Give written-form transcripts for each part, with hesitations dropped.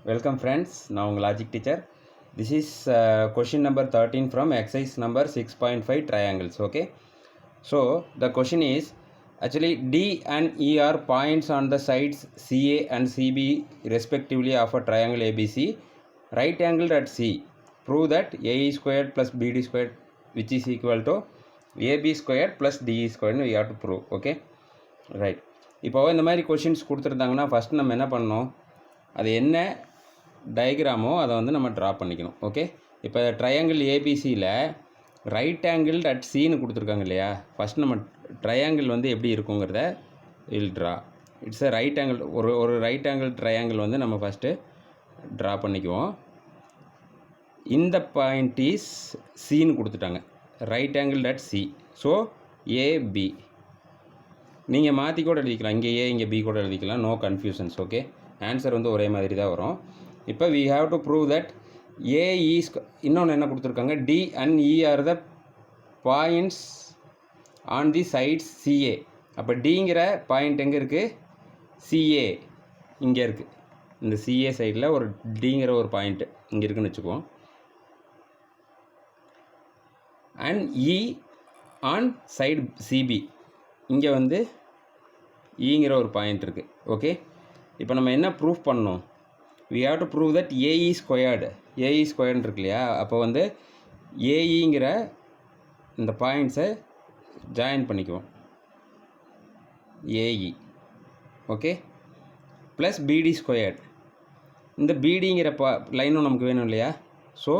Welcome friends, now logic teacher. This is question number 13 from exercise number 6.5 triangles. Okay, so the question is actually D and E are points on the sides CA and CB respectively of a triangle ABC, right angled at C. Prove that AE squared plus BD squared which is equal to AB squared plus DE squared we have to prove. Okay, right. இப்போ இந்த மாதிரி questions கொடுத்துருந்தாங்கன்னா first நம்ம என்ன பண்ணணும், அது என்ன டயக்ராமோ அதை வந்து நம்ம ட்ரா பண்ணிக்கணும். ஓகே, இப்போ ட்ரையாங்கிள் ஏபிசியில் ரைட் ஆங்கிள் அட் சின்னு கொடுத்துருக்காங்க இல்லையா, ஃபஸ்ட் நம்ம ட்ரையாங்கிள் வந்து எப்படி இருக்குங்கிறத will draw. It's a right angle, ஒரு ரைட் ஆங்கிள் ட்ரையாங்கிள் வந்து நம்ம ஃபஸ்ட்டு ட்ரா பண்ணிக்குவோம். இந்த பாயிண்ட் இஸ் சின்னு கொடுத்துட்டாங்க, right angle at C. So AB நீங்கள் மாற்றி கூட எழுதிக்கலாம், இங்கே ஏ இங்கே பி கூட எழுதிக்கலாம், நோ கன்ஃபியூஷன்ஸ். ஓகே, ஆன்சர் வந்து ஒரே மாதிரி தான் வரும். இப்போ we have to prove that AE இன்னொன்று என்ன கொடுத்துருக்காங்க, D and E are the points on the sides CA. அப்போ டிங்கிற பாயிண்ட் எங்கே இருக்குது, சிஏ இங்கே இருக்குது. இந்த சிஏ சைடில் ஒரு டிங்கிற ஒரு பாயிண்ட்டு இங்கே இருக்குதுன்னு வச்சுக்குவோம். And E on side CB, இங்கே வந்து ஈங்கிற ஒரு பாயிண்ட் இருக்குது. ஓகே, இப்போ நம்ம என்ன ப்ரூஃப் பண்ணணும், we have to prove that AE squared இருக்கு இல்லையா, அப்போ வந்து ஏஇங்கிற இந்த பாயிண்ட்ஸை ஜாயின் பண்ணிக்குவோம், AE. Okay, plus BD squared, இந்த பிடிங்கிற லைனும் நமக்கு வேணும் இல்லையா, ஸோ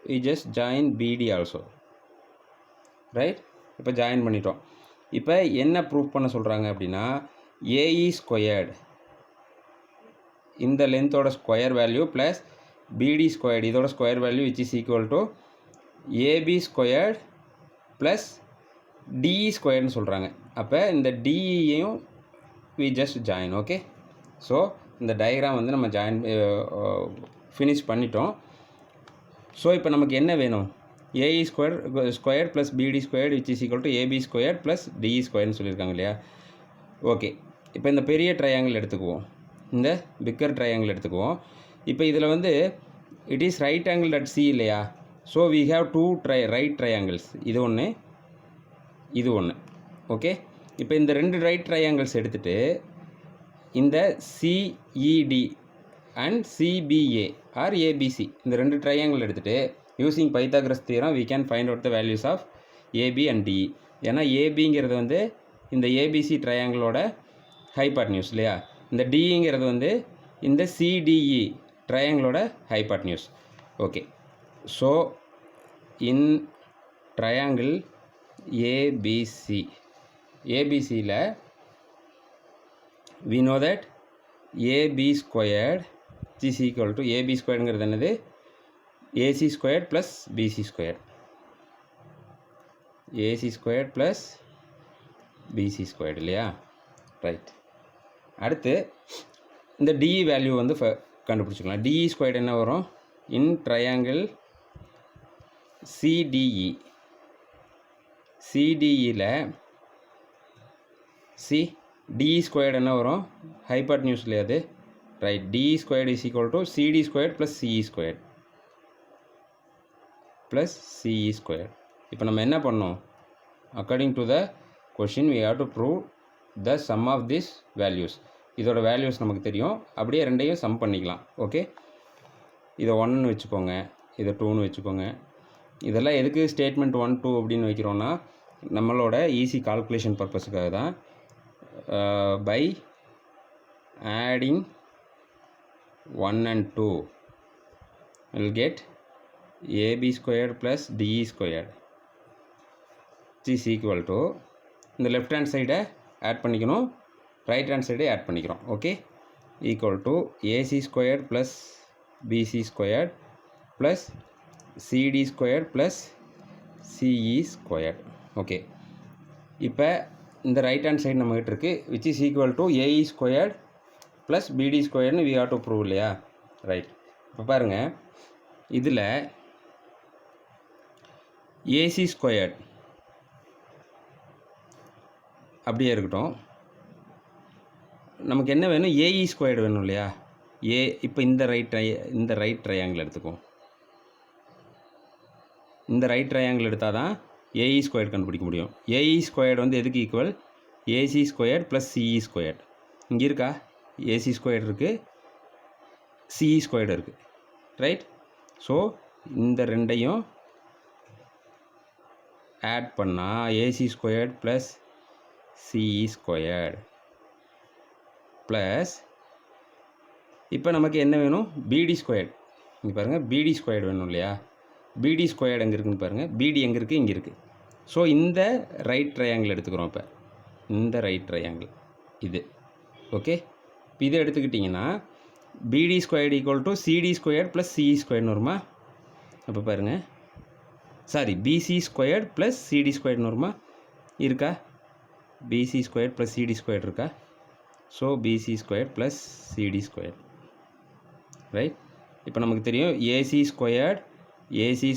we just join பிடி ஆல்சோ. ரைட், இப்போ ஜாயின் பண்ணிட்டோம். இப்போ என்ன ப்ரூஃப் பண்ண சொல்கிறாங்க அப்படின்னா, ஏஇ ஸ்கொயர்டு இந்த லென்த்தோட square value plus BD squared இதோட square value which is equal to AB squared plus DE ஸ்கொயர்னு சொல்கிறாங்க. அப்போ இந்த டிஇயையும் we just join. Okay, so இந்த டயக்ராம் வந்து நம்ம ஃபினிஷ் பண்ணிட்டோம். ஸோ இப்போ நமக்கு என்ன வேணும், AE square plus BD square which is equal to AB square plus DE ஸ்கொயர்னு சொல்லியிருக்காங்க இல்லையா. ஓகே, இப்போ இந்த பெரிய ட்ரையாங்கிள் எடுத்துக்குவோம், இந்த பிக்கர் ட்ரையாங்கிள் எடுத்துக்குவோம். இப்போ இதில் வந்து it is right angle at C இல்லையா, so we have two right triangles, இது ஒன்று இது ஒன்று. ஓகே, இப்போ இந்த ரெண்டு ரைட் ட்ரையாங்கிள்ஸ் எடுத்துகிட்டு இந்த CED and CBA or ABC இந்த ரெண்டு ட்ரையாங்கிள் எடுத்துகிட்டு using Pythagoras theorem we can find out the values of AB and DE. ஏன்னா ஏபிங்கிறது வந்து இந்த ஏபிசி ட்ரையாங்கிளோட ஹைபாட்னியூஸ் இல்லையா, இந்த டிங்கிறது வந்து இந்த சிடிஇ ட்ரையாங்கிளோட hypotenuse. Okay, so in triangle ஏபிசியில் we know that AB squared is equal to AB squaredங்கிறது என்னது, AC squared plus BC squared, AC squared plus BC squared இல்லையா. ரைட், அடுத்து இந்த டிஇ வேல்யூ வந்து கண்டுபிடிச்சிக்கலாம். டிஇ ஸ்கொயர்டு என்ன வரும், இன் ட்ரையாங்கிள் சிடிஇயில் டிஇ ஸ்கொயர்டு என்ன வரும், ஹைபாட்னியூஸ்லேயே அது. Right, DE squared is equal to CD squared plus CE squared. இப்போ நம்ம என்ன பண்ணோம், according to the question we have to prove the sum of these values. இதோட வேல்யூஸ் நமக்கு தெரியும், அப்படியே ரெண்டையும் சம் பண்ணிக்கலாம். ஓகே, இதை 1ன்னு வச்சுக்கோங்க, இதை 2ன்னு வச்சுக்கோங்க. இதெல்லாம் எதுக்கு ஸ்டேட்மெண்ட் 1 2 அப்படின்னு வைக்கிறோன்னா நம்மளோட ஈஸி கால்குலேஷன் பர்பஸுக்காக தான். By adding 1 and 2 will get AB squared plus DE squared is equal to இந்த லெஃப்ட் ஹேண்ட் சைடை ஆட் பண்ணிக்கணும், ரைட் ஹேண்ட் சைடை ஆட் பண்ணிக்கிறோம். Okay, equal to AC square plus BC square plus CD square plus CE square. Okay, இப்போ இந்த right hand side நம்மகிட்ட இருக்குது which is equal to AE square plus BD ஸ்கொயர்னு we have to prove இல்லையா. Right, இப்போ பாருங்கள், இதில் AC square அப்படியே இருக்கட்டும், நமக்கு என்ன வேணும், ஏஇ ஸ்கொயர்டு வேணும் இல்லையா. இப்போ இந்த ரைட் ட்ரையாங்கிள் எடுத்துக்குவோம். இந்த ரைட் ட்ரையாங்கிள் எடுத்தால் தான் ஏஇ ஸ்கொயர்டு கண்டுபிடிக்க முடியும். ஏஇ ஸ்கொயர்டு வந்து எதுக்கு equal? AC squared plus CE squared. இங்கே இருக்கா? ஏசி ஸ்கொயர்டு இருக்குது, சிஇ ஸ்கொயர்டு இருக்குது, ரைட்? ஸோ இந்த ரெண்டையும் ஆட் பண்ணால் AC squared plus CE squared plus இப்போ நமக்கு என்ன வேணும்? பிடி ஸ்கொயர்டு. இங்கே பாருங்கள், பிடி ஸ்கொயர்டு வேணும் இல்லையா? பிடி ஸ்கொயர்டு எங்கே இருக்குதுன்னு பாருங்கள். பிடி எங்கே இருக்குது? இங்கே இருக்குது. ஸோ இந்த ரைட் ட்ரையாங்கிள் எடுத்துக்கிறோம். இப்போ இந்த ரைட் ட்ரையாங்கிள் இது, ஓகே. இப்போ இதை எடுத்துக்கிட்டிங்கன்னா BD squared equal to CD squared plus CE ஸ்கொயர்னு வருமா? அப்போ பாருங்கள், sorry, BC squared plus CD ஸ்கொயர்னு வருமா? இருக்கா? BC squared plus CD squared இருக்கா? So BC squared plus CD squared, right? இப்போ நமக்கு தெரியும் AC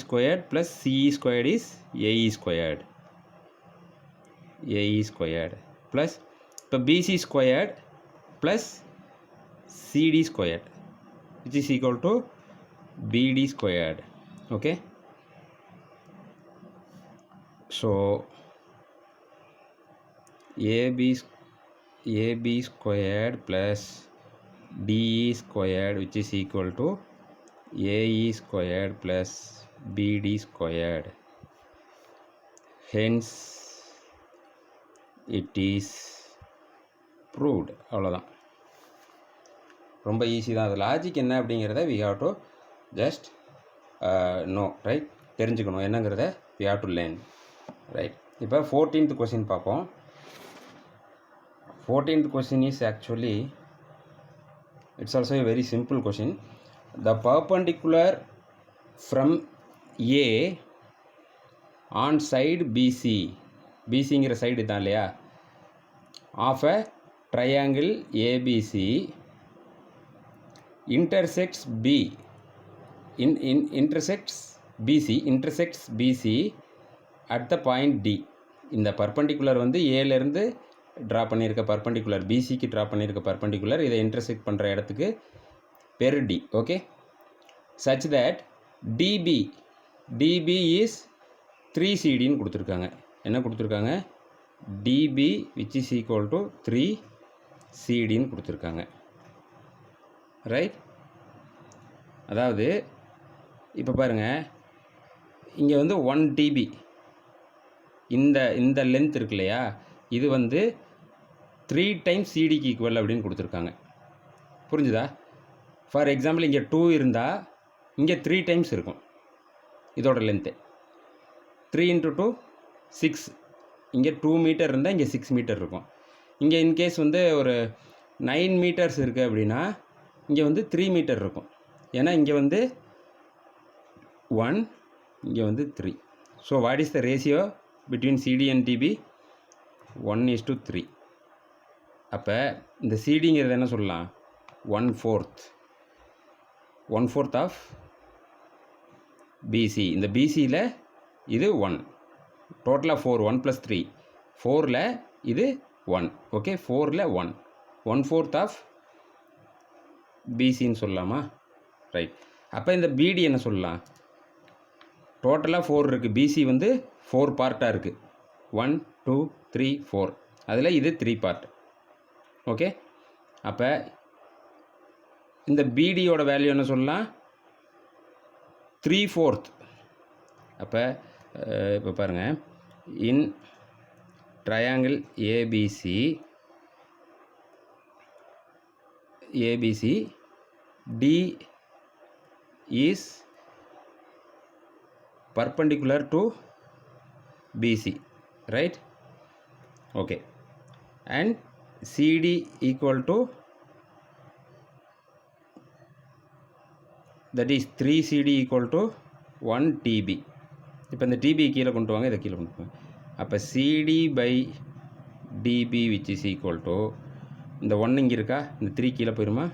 squared plus CE squared is AE squared plus இப்போ BC squared plus CD squared which is equal to BD squared. Okay, so AB squared plus DE squared which is equal to AE squared plus BD squared. Hence it is proved. அவ்வளோதான், ரொம்ப easy தான். அது logic என்ன அப்படிங்கிறத we have to just know, right? தெரிஞ்சுக்கணும் என்னங்கிறத we have to learn, right? இப்போ 14th question பார்ப்போம். 14th question is actually, it's also a very simple question. The perpendicular from A on side BCங்கிற side தான் இல்லையா, of a triangle ABC intersects BC at the point D. இந்த perpendicular வந்து ஏலேருந்து draw பண்ணியிருக்க perpendicular, பிசிக்கு draw பண்ணியிருக்க perpendicular இதை இன்டர்செக்ட் பண்ணுற இடத்துக்கு பேர் D. Okay, such that DB is 3CD கொடுத்துருக்காங்க. என்ன கொடுத்துருக்காங்க? DB which is equal to 3CD கொடுத்துருக்காங்க, ரைட்? அதாவது இப்போ பாருங்கள், இங்கே வந்து 1 dB இந்த லென்த் இருக்கு இல்லையா, இது வந்து 3 times சிடிக்கு ஈக்குவல் அப்படின்னு கொடுத்துருக்காங்க. புரிஞ்சுதா? ஃபார் எக்ஸாம்பிள் இங்கே 2 இருந்தால் இங்கே 3 times இருக்கும் இதோட லென்த்து. 3 × 2 6. இங்கே 2 மீட்டர் இருந்தால் இங்கே 6 மீட்டர் இருக்கும். இங்கே இன்கேஸ் வந்து ஒரு 9 meters இருக்குது அப்படின்னா இங்கே வந்து 3 மீட்டர் இருக்கும். ஏன்னா இங்கே வந்து 1, இங்கே வந்து 3. So what is the ratio between CD and DB? 1:3. அப்போ இந்த சிடிங்கிறது என்ன சொல்லலாம்? 1/4 ஆஃப் பிசி. இந்த பிசியில் இது 1, டோட்டலாக 4, 1 + 3, 4ல் இது 1. ஓகே, 4ல் 1, 1/4 ஆஃப் பிசின்னு சொல்லலாமா? ரைட். அப்போ இந்த பிடி என்ன சொல்லலாம்? டோட்டலாக 4 இருக்குது, பிசி வந்து 4 பார்ட்டாக இருக்குது. 1, 2, 3, 4. அதில் இது 3 பார்ட். ஓகே, அப்போ இந்த பிடியோட வேல்யூ என்ன சொல்லலாம்? 3/4. அப்போ இப்போ பாருங்கள், in triangle ABC D is perpendicular to BC, right? Okay, and CD equal to, that is 3CD equal to 1 TB. இப்போ இந்த TB கீழே கொண்டு வாங்க, இதை கீழே கொண்டு வாங்க. அப்போ CD/DB which is equal to, இந்த 1 இங்கே இருக்கா, இந்த 3 கீழே போயிருமா,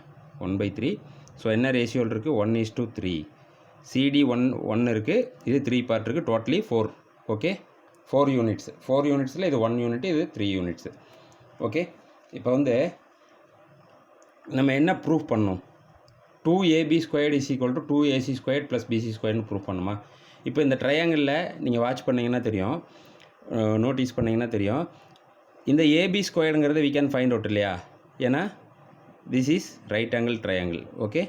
1/3. ஸோ என்ன ரேஷியோவில் இருக்குது? 1:3. சிடி 1 இருக்குது, இது 3 பார்ட் இருக்குது, டோட்டலி 4. Okay, 4 units. 4 யூனிட்ஸில் இது 1 யூனிட், இது 3 யூனிட்ஸு. ஓகே, இப்போ வந்து நம்ம என்ன ப்ரூஃப் பண்ணோம்? 2ab squared is equal to 2ac squared plus BC ஸ்கொயர்னு ப்ரூவ் பண்ணுமா? இப்போ இந்த ட்ரையாங்கிளில் நீங்கள் வாட்ச் பண்ணிங்கன்னா தெரியும், நோட்டீஸ் பண்ணிங்கன்னா தெரியும், இந்த AB ஸ்கொயர்டுங்கிறது we can find out இல்லையா? ஏன்னா this is right angle triangle. Okay,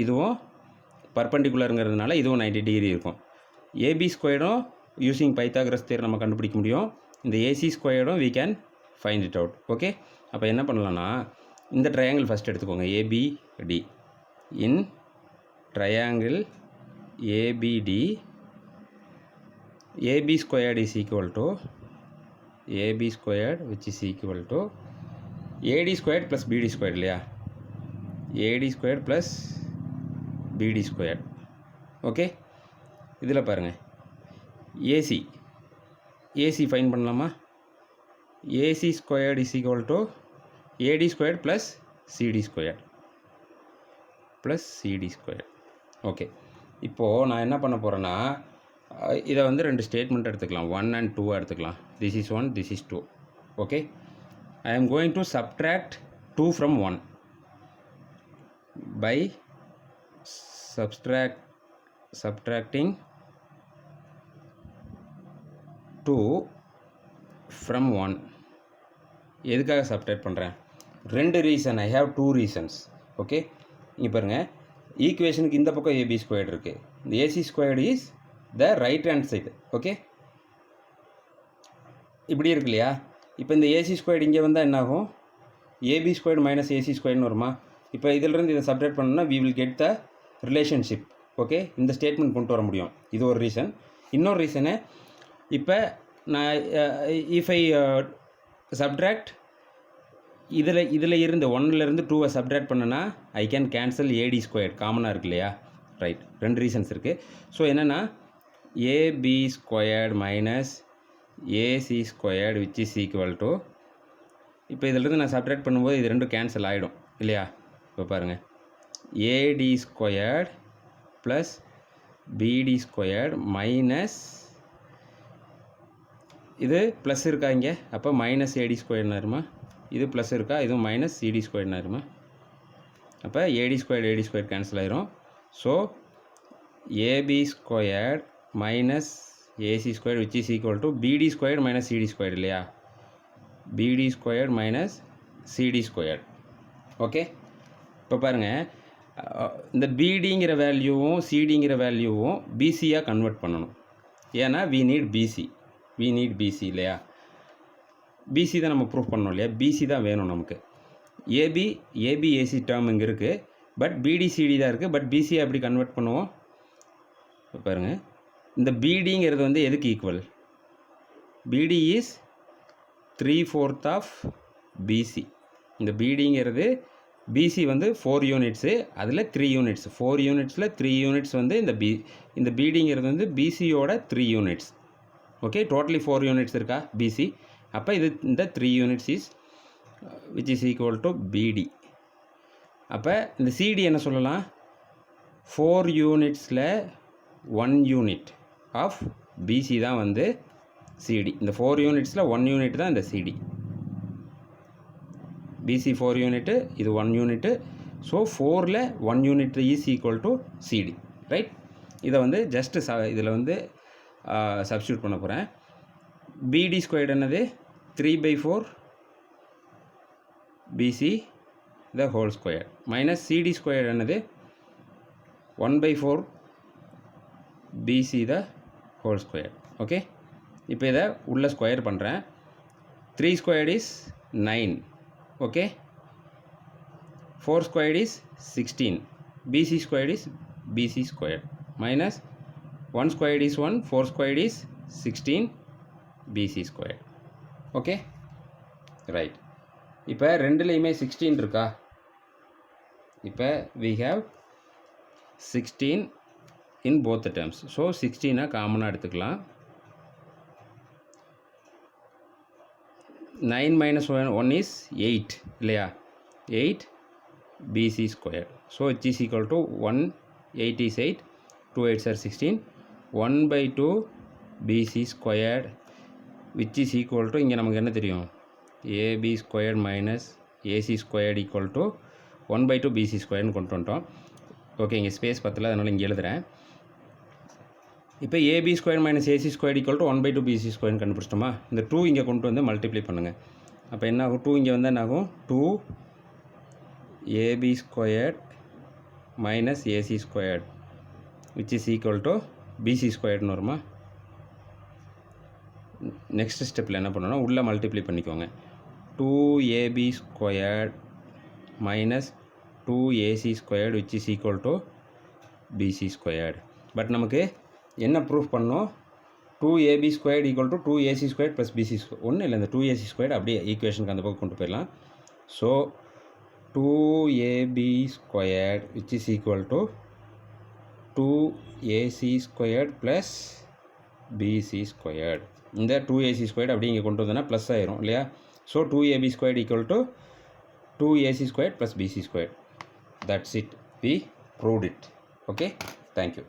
இதுவும் பர்பண்டிகுலருங்கிறதுனால இதுவும் 90 டிகிரி இருக்கும். ஏபி ஸ்கொயர்டும் யூஸிங் பைத்தாகரஸ் தியரம் நம்ம கண்டுபிடிக்க முடியும். இந்த ஏசி ஸ்கொயர்டும் we can find it out. Okay, அப்போ என்ன பண்ணலான்னா இந்த ட்ரையாங்கிள் ஃபஸ்ட் எடுத்துக்கோங்க, ABD. In triangle ABD AB squared is equal to AB squared which is equal to AD squared plus BD squared இல்லையா? AD squared plus BD squared. Okay, இதில் பாருங்கள், AC find பண்ணலாமா? AC squared is equal to AD squared plus CD squared okay, இப்போது நான் என்ன பண்ண போகிறேன்னா இதை வந்து ரெண்டு ஸ்டேட்மெண்ட் எடுத்துக்கலாம், 1 and 2 எடுத்துக்கலாம். This is 1, this is 2. Okay, I am going to subtract 2 from 1 by subtracting 2 from 1. எதுக்காக சப்ட்ராக்ட் பண்ணுறேன்? ரெண்டு reason, I have 2 reasons. Okay, இங்கே பாருங்கள், ஈக்குவேஷனுக்கு இந்த பக்கம் ஏபி ஸ்கொயர்டு இருக்குது, இந்த AC squared is the right hand side. Okay, இப்படி இருக்கு இல்லையா? இப்போ இந்த ஏசி ஸ்கொயர்டு இங்கே வந்தால் என்ன ஆகும்? ஏபி ஸ்கொயர்டு மைனஸ் ஏசி ஸ்கொயர்னு வருமா? இப்போ இதிலிருந்து இதை சப்ட்ராக்ட் பண்ணோன்னா we will get the relationship. Okay, இந்த ஸ்டேட்மெண்ட் கொண்டு வர முடியும். இது ஒரு ரீசன். இன்னொரு ரீசனு, இப்போ நான் இஃப் ஐ சப்ட்ராக்ட் இதில் இருந்து 1லேருந்து 2 சப்ட்ராக்ட் பண்ணனா I can cancel AD squared, காமனாக இருக்கு இல்லையா? ரைட், ரெண்டு ரீசன்ஸ் இருக்குது. ஸோ என்னென்னா AB squared minus AC squared which is equal to, இப்போ இதிலிருந்து நான் சப்ட்ராக்ட் பண்ணும்போது இது ரெண்டும் கேன்சல் ஆகிடும் இல்லையா? இப்போ பாருங்கள், ஏடி squared plus BD squared minus இது ப்ளஸ் இருக்கா இங்கே? அப்போ மைனஸ் ஏடி ஸ்கொயர்னாருமா? இது ப்ளஸ் இருக்கா? இதுவும் மைனஸ் சிடி ஸ்கொயர்னாருமா? அப்போ ஏடி ஸ்கொயர் கேன்சல் ஆயிரும். So AB squared minus AC squared which is equal to BD squared minus CD squared இல்லையா? BD squared minus CD squared. Okay, இப்போ பாருங்கள், இந்த பிடிங்கிற வேல்யூவும் சிடிங்கிற வேல்யூவும் பிசியாக கன்வெர்ட் பண்ணணும். ஏன்னா வி நீட் பிசி இல்லையா? பிசி தான் நம்ம ப்ரூஃப் பண்ணோம் இல்லையா? பிசி தான் வேணும் நமக்கு. ஏசி டேர்ம் இங்கே இருக்குது, பட் பிடிசிடி தான் இருக்குது, பட் பிசியை எப்படி கன்வெர்ட் பண்ணுவோம்? இப்போ பாருங்கள், இந்த பிடிங்கிறது வந்து எதுக்கு ஈக்குவல்? பிடி இஸ் 3/4 ஆஃப் பிசி. இந்த பிடிங்கிறது பிசி வந்து 4 யூனிட்ஸு, அதில் 3 யூனிட்ஸ், 4 யூனிட்ஸில் 3 யூனிட்ஸ் வந்து இந்த பிடிங்கிறது வந்து பிசியோட 3 யூனிட்ஸ். ஓகே, டோட்டலி 4 யூனிட்ஸ் இருக்கா பிசி? அப்போ இந்த 3 units is which is equal to பிடி. அப்போ இந்த சிடி என்ன சொல்லலாம்? 4 யூனிட்ஸில் 1 யூனிட் ஆஃப் பிசி தான் வந்து சிடி. இந்த 4 யூனிட்ஸில் 1 யூனிட் தான் இந்த சிடி. பிசி 4 யூனிட்டு, இது 1 யூனிட்டு. ஸோ 4ல் 1 unit is equal to CD. Right, இதை வந்து ஜஸ்ட்டு இதில் வந்து சப்ஸ்டியூட் பண்ண போகிறேன். பிடி ஸ்கொயர்டு என்னது? 3/4 BC the whole square minus CD squared என்னது? 1/4 BC the whole square. Okay, இப்போ இதை உள்ள ஸ்கொயர் பண்ணுறேன். 3 squared is 9. Okay, 4 squared is 16. BC squared is BC square minus 1 squared is 1, 4 squared is 16 BC square. Okay, right. இப்போ ரெண்டுலேயுமே 16 இருக்கா? இப்போ we have 16 in both the terms. So 16 காமனாக எடுத்துக்கலாம். 9 minus 1 is 8 இல்லையா? 8 BC square. So it is equal to 1, 8 is 8, 2 8s are 16, 1/2 BC squared which is equal to, இங்கே நமக்கு என்ன தெரியும்? AB squared minus AC squared equal to 1/2 BC ஸ்கொயர்னு கொண்டு வந்துட்டோம். ஓகே, இங்கே ஸ்பேஸ் பத்தல, அதனால் இங்கே எழுதுகிறேன். இப்போ AB square minus AC square equal to 1/2 BC ஸ்கொயர்னு கண்டுபிடிச்சிட்டோமா? இந்த 2 இங்கே கொண்டு வந்து மல்டிப்ளை பண்ணுங்கள். அப்போ என்ன ஆகும்? 2 இங்கே வந்து என்ன ஆகும்? 2 AB squared minus AC squared which is equal to BC ஸ்கொயர்ட்னு வருமா? நெக்ஸ்ட் ஸ்டெப்பில் என்ன பண்ணணும்னா உள்ளே மல்டிப்ளை பண்ணிக்கோங்க. 2ab squared minus 2ac squared which is equal to BC squared. But நமக்கு என்ன ப்ரூஃப் பண்ணோம்? 2ab squared equal to 2ac squared plus BC square. ஒன்றும் இல்லை, இந்த 2ac ஸ்கொயர்ட் அப்படியே ஈக்குவேஷனுக்கு அந்த பக்கம் கொண்டு போயிடலாம். So 2ab squared which is equal to 2ac squared plus BC squared. இந்த 2ac ஸ்கொயர்ட் அப்படியே இங்கே கொண்டு வந்தோன்னா ப்ளஸ் ஆயிரும் இல்லையா? So 2ab squared equal to 2ac squared plus BC squared. That's it, we proved it. Okay, thank you.